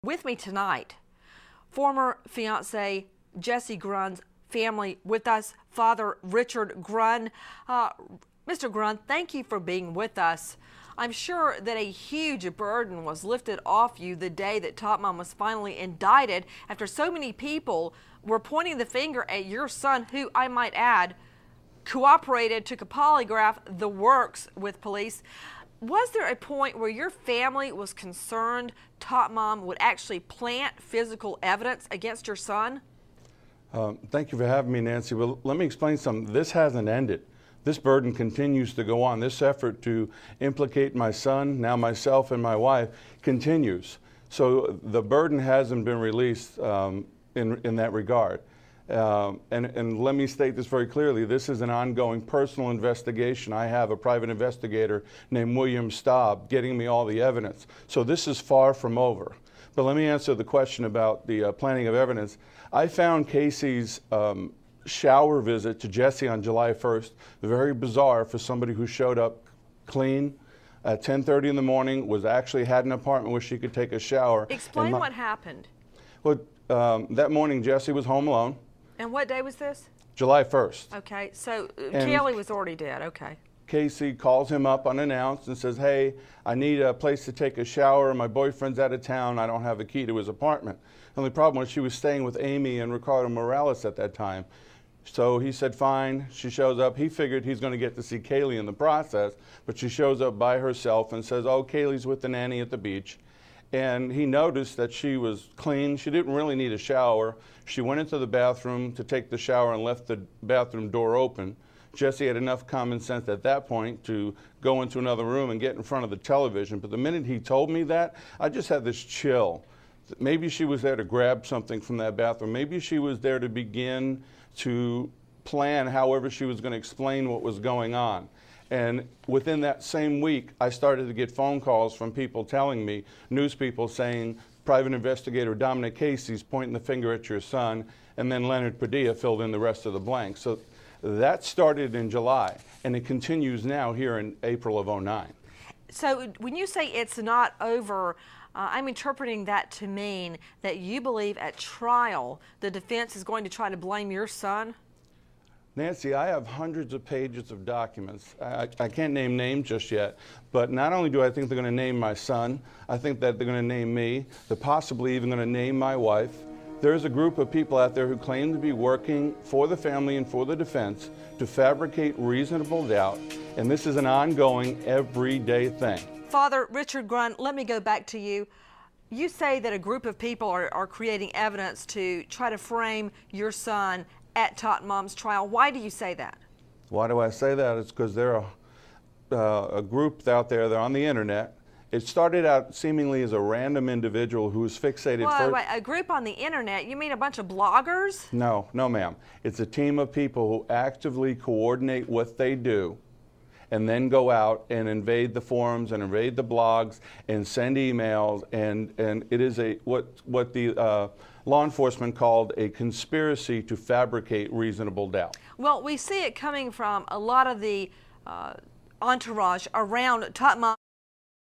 With me tonight, former fiance Jesse Grund's family with us, Father Richard Grund. Mr. Grund, thank you for being with us. I'm sure that a huge burden was lifted off you the day that Top Mom was finally indicted after so many people were pointing the finger at your son, who, I might add, cooperated, took a polygraph, the works with police. Was there a point where your family was concerned Top Mom would actually plant physical evidence against your son? Thank you for having me, Nancy. Well, let me explain something. This hasn't ended. This burden continues to go on. This effort to implicate my son, now myself and my wife, continues. So the burden hasn't been released in that regard. And let me state this very clearly. This is an ongoing personal investigation. I have a private investigator named William Staub getting me all the evidence. So this is far from over. But let me answer the question about the planting of evidence. I found Casey's shower visit to Jesse on July 1st very bizarre for somebody who showed up clean at 10:30 in the morning, actually had an apartment where she could take a shower. Explain what happened. Well, that morning Jesse was home alone. And what day was this? July 1st. Okay, so Kelly was already dead, okay. Casey calls him up unannounced and says, hey, I need a place to take a shower. My boyfriend's out of town. I don't have a key to his apartment. The only problem was she was staying with Amy and Ricardo Morales at that time. So he said, fine. She shows up. He figured he's going to get to see Kaylee in the process, but she shows up by herself and says, oh, Kaylee's with the nanny at the beach. And he noticed that she was clean. She didn't really need a shower. She went into the bathroom to take the shower and left the bathroom door open. Jesse had enough common sense at that point to go into another room and get in front of the television. But the minute he told me that, I just had this chill. Maybe she was there to grab something from that bathroom. Maybe she was there to begin to plan however she was going to explain what was going on. And within that same week, I started to get phone calls from people telling me, news people saying, private investigator Dominic Casey's pointing the finger at your son, and then Leonard Padilla filled in the rest of the blanks. So that started in July, and it continues now here in April of '09. So when you say it's not over, I'm interpreting that to mean that you believe at trial the defense is going to try to blame your son? Nancy, I have hundreds of pages of documents. I can't name names just yet, but not only do I think they're going to name my son, I think that they're going to name me. They're possibly even going to name my wife. There's a group of people out there who claim to be working for the family and for the defense to fabricate reasonable doubt, and this is an ongoing, everyday thing. Father Richard Grund, let me go back to you. You say that a group of people are creating evidence to try to frame your son at Top Mom's trial. Why do you say that? Why do I say that? It's because there are a group out there, they're on the internet. It started out seemingly as a random individual who was fixated Wait, a group on the internet? You mean a bunch of bloggers? No, ma'am. It's a team of people who actively coordinate what they do and then go out and invade the forums and invade the blogs and send emails, and it is what the law enforcement called a conspiracy to fabricate reasonable doubt. Well, we see it coming from a lot of the entourage around Top Mom.